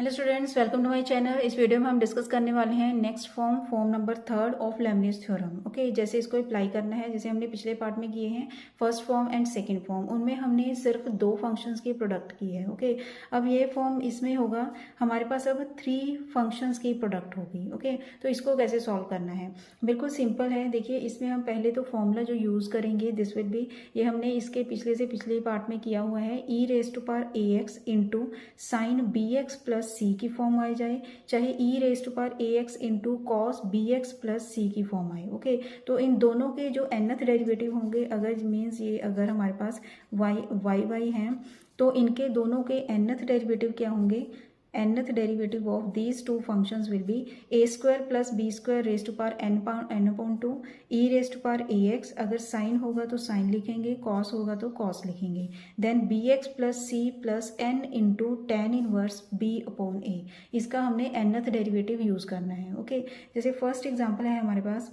Hello students, welcome to my channel. इस video में हम डिस्कस करने वाले हैं next form number 3 of Leibniz theorem. Okay, जैसे इसको अप्लाई करना है, जैसे हमने पिछले पार्ट में किए हैं first form and second form, उनमें हमने सिर्फ 2 फंक्शंस की प्रोडक्ट की है। ओके, अब ये फॉर्म इसमें होगा हमारे पास अब 3 फंक्शंस की प्रोडक्ट होगी। ओके, तो इसको कैसे सॉल्व करना है, बिल्कुल सिंपल है। देखिए, इसमें हम पहले तो फॉर्मूला जो यूज़ करेंगे दिस विल बी, ये हमने इसके पिछले से पिछले पार्ट में किया हुआ है, e⁻ax into sine bx plus c की फॉर्म आ जाए, चाहे e⁻ax into cos bx plus c की फॉर्म आए। ओके, तो इन दोनों के जो nth डेरिवेटिव होंगे, अगर मीन्स ये अगर हमारे पास y हैं, तो इनके दोनों के nth डेरिवेटिव क्या होंगे, nth derivative of these two functions will be a square plus b square raised to power n upon 2 e raised to power ax, अगर साइन होगा तो साइन लिखेंगे, कॉस होगा तो कॉस लिखेंगे, then bx plus c plus n into tan inverse b upon a। इसका हमने nth derivative use करना है। ओके, जैसे फर्स्ट एग्जांपल है हमारे पास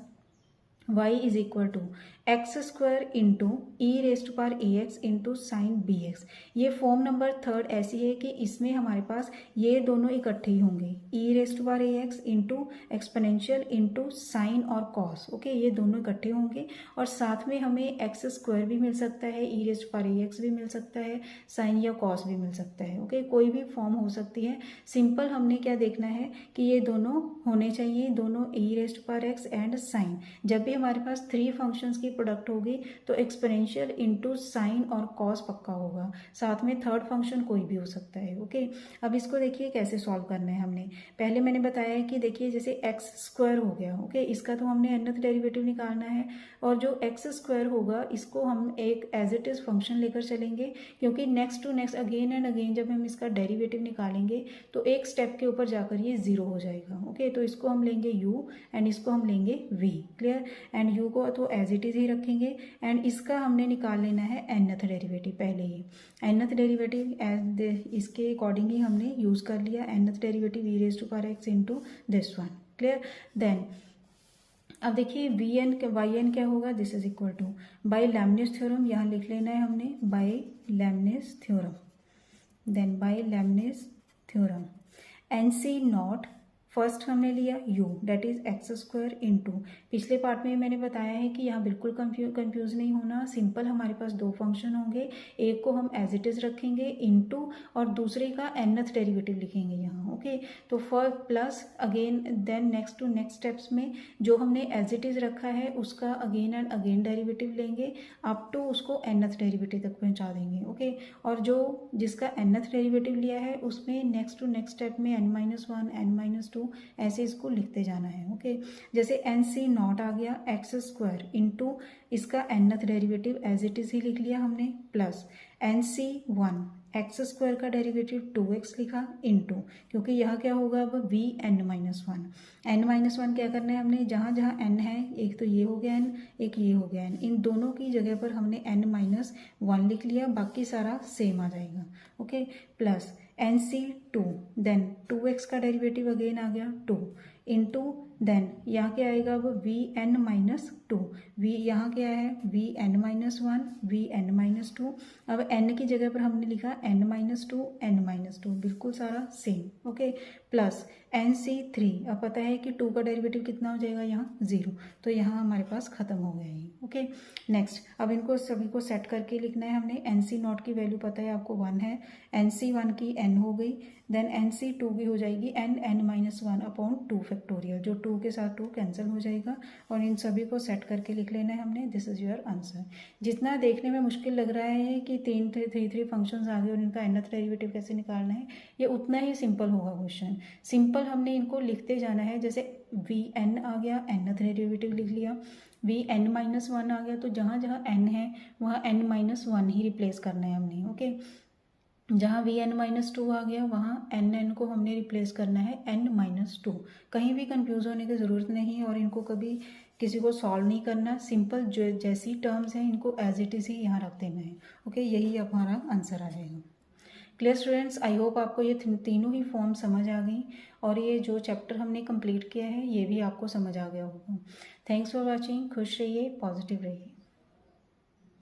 y is equal to x square into e⁻ax into sine bx। ये फॉर्म नंबर 3 ऐसी है कि इसमें हमारे पास ये दोनों इकट्ठे ही होंगे, e⁻ax into exponential into sine और कॉस। ओके, ये दोनों इकट्ठे होंगे और साथ में हमें एक्स स्क्वायर भी मिल सकता है, e⁻ax भी मिल सकता है, साइन या कॉस भी मिल सकता है। ओके, कोई भी फॉर्म हो सकती है। सिंपल हमने क्या देखना है कि ये दोनों होने चाहिए, दोनों e⁻x एंड साइन। जब भी हमारे पास 3 फंक्शंस की प्रोडक्ट होगी तो एक्सपोनेंशियल इंटू साइन और कॉस पक्का होगा, साथ में थर्ड फंक्शन कोई भी हो सकता है। ओके, अब इसको देखिए कैसे सॉल्व करना है। हमने पहले मैंने बताया है कि देखिए जैसे एक्स स्क्वायर हो गया। ओके, इसका तो हमने nth डेरिवेटिव निकालना है और जो एक्स स्क्वायर होगा इसको हम एक एज इट इज फंक्शन लेकर चलेंगे, क्योंकि next to next again and again जब हम इसका डेरिवेटिव निकालेंगे तो एक स्टेप के ऊपर जाकर ये 0 हो जाएगा। ओके, तो इसको हम लेंगे u एंड इसको हम लेंगे v। क्लियर, एंड u को तो एज इट इज ही रखेंगे एंड इसका हमने निकाल लेना है nth डेरिवेटिव। पहले ही nth डेरिवेटिव एज इसके अकॉर्डिंग ही हमने यूज कर लिया, nth derivative e⁻x into this one. Clear, then अब देखिए yn क्या होगा, this is equal to by Leibniz theorem, यहाँ लिख लेना है हमने by Leibniz theorem, then by Leibniz theorem NC naught, first हमने लिया u that is x square into, पिछले पार्ट में मैंने बताया है कि यहाँ बिल्कुल कंफ्यूज नहीं होना। सिंपल हमारे पास 2 फंक्शन होंगे, एक को हम एज इट इज रखेंगे इंटू और दूसरे का nth डेरिवेटिव लिखेंगे यहाँ। ओके, तो first plus again then next to next steps में जो हमने एज इट इज रखा है उसका अगेन एंड अगेन डेरिवेटिव लेंगे अप टू उसको nth डेरिवेटिव तक पहुँचा देंगे। ओके, और जो जिसका nth डेरिवेटिव लिया है उसमें नेक्स्ट टू नेक्स्ट स्टेप में n-1 n-2 ऐसे इसको लिखते जाना है। ओके, जैसे NC नॉट आ गया एक्स स्क्वायर इंटू इसका nth derivative as it is ही लिख लिया हमने, प्लस NC1 एक्स स्क्वायर का डेरिवेटिव 2x लिखा इंटू, क्योंकि यहाँ क्या होगा अब n-1 n-1 क्या करना है हमने, जहाँ जहाँ n है, एक तो ये हो गया n, एक ये हो गया n, इन दोनों की जगह पर हमने n-1 लिख लिया, बाकी सारा सेम आ जाएगा। Okay, plus NC2 then 2x का डेरिवेटिव अगेन आ गया 2 इंटू देन यहाँ क्या आएगा अब Vn-2, v यहाँ क्या है Vn-1 Vn-2, अब n की जगह पर हमने लिखा n-2 n-2, बिल्कुल सारा सेम। ओके, प्लस NC3, अब पता है कि 2 का डेरिवेटिव कितना हो जाएगा यहाँ 0, तो यहाँ हमारे पास खत्म हो गया ये। ओके, नेक्स्ट अब इनको सभी को सेट करके लिखना है हमने। NC नॉट की वैल्यू पता है आपको 1 है, NC1 की n हो गई, देन NC2 भी हो जाएगी n-1 अपॉन 2 फैक्टोरियल, जो 2 के साथ 2 कैंसिल हो जाएगा और इन सभी को सेट करके लिख लेना है हमने। This is your answer. जितना देखने में मुश्किल लग रहा है कि 3 फंक्शंस आ गए और इनका nth डेरिवेटिव कैसे निकालना है, ये उतना ही सिंपल होगा क्वेश्चन। सिंपल हमने इनको लिखते जाना है, जैसे Vn आ गया nth डेरिवेटिव लिख लिया, Vn-1 आ गया, तो जहाँ जहाँ n है वहाँ n-1 ही रिप्लेस करना है हमने। ओके, जहाँ Vn-2 आ गया वहाँ n को हमने रिप्लेस करना है n-2। कहीं भी कंफ्यूज होने की ज़रूरत नहीं और इनको कभी किसी को सॉल्व नहीं करना, सिंपल जो जैसी टर्म्स हैं इनको एज इट इज़ ही यहाँ रख देना है। ओके, यही हमारा आंसर आ जाएगा। क्लियर स्टूडेंट्स, आई होप आपको ये तीनों ही फॉर्म समझ आ गई और ये जो चैप्टर हमने कंप्लीट किया है ये भी आपको समझ आ गया होगा। थैंक्स फॉर वॉचिंग, खुश रहिए, पॉजिटिव रहिए।